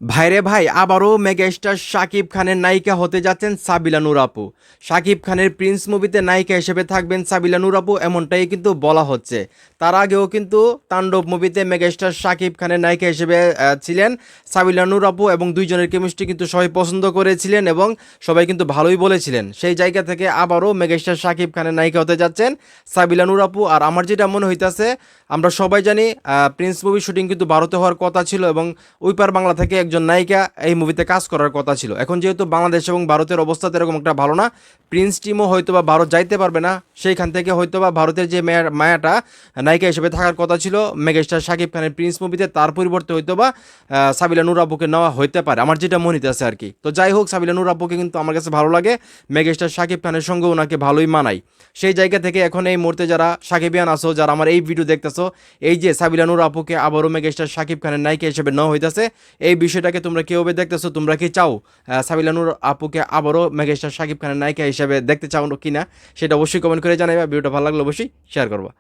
ভাইরে ভাই, আবারও মেগাস্টার শাকিব খানের নায়িকা হতে যাচ্ছেন সাবিলা নূর আপু। শাকিব খানের প্রিন্স মুভিতে নায়িকা হিসেবে থাকবেন সাবিলা নূর আপু, এমনটাই কিন্তু বলা হচ্ছে। তার আগেও কিন্তু তাণ্ডব মুভিতে মেগাস্টার শাকিব খানের নায়িকা হিসেবে ছিলেন সাবিলা নূর আপু, এবং দুইজনের কেমিস্ট্রি কিন্তু সবাই পছন্দ করেছিলেন এবং সবাই কিন্তু ভালোই বলেছিলেন। সেই জায়গা থেকে আবারও মেগাস্টার শাকিব খানের নায়িকা হতে যাচ্ছেন সাবিলা নূর আপু। আর আমার যেটা মনে হইতাছে, আমরা সবাই জানি প্রিন্স মুভির শুটিং কিন্তু ভারতে হওয়ার কথা ছিল এবং ওই পার বাংলা থেকে একজন নায়িকা এই মুভিতে কাজ করার কথা ছিল। এখন যেহেতু বাংলাদেশ এবং ভারতের অবস্থা এরকম একটা ভালো না, প্রিন্স টিমও হয়তো বা ভারত যাইতে পারবে না। সেইখান থেকে হয়তো বা ভারতের যে মায়াটা নায়িকা হিসেবে থাকার কথা ছিল মেগাস্টার শাকিব খানের প্রিন্স মুভিতে, তার পরিবর্তে হয়তো বা সাবিলা নূর আপুকে নেওয়া হইতে পারে, আমার যেটা মনে হইতেছে আর কি। তো যাই হোক, সাবিলা নূর আপুকে কিন্তু আমার কাছে ভালো লাগে, মেগাস্টার শাকিব খানের সঙ্গে ওনাকে ভালোই মানায়। সেই জায়গা থেকে এখন এই মুহূর্তে যারা সাকিবিয়ান আসো, যারা আমার এই ভিডিও দেখতেছো, এই যে সাবিলা নূর আপুকে আবারও মেগাস্টার শাকিব খানের নায়িকা হিসেবে নেওয়া হইতেছে, এই বিষয়টাকে তোমরা কীভাবে দেখতেছো? তোমরা কি চাও সাবিলা নূর আপুকে আবারও মেগাস্টার শাকিব খানের নায়িকা হিসেবে দেখতে চাও কিনা? সেটা অবশ্যই কমেন্ট করে জানাবে। ভিডিওটা ভালো লাগলে অবশ্যই শেয়ার করবা।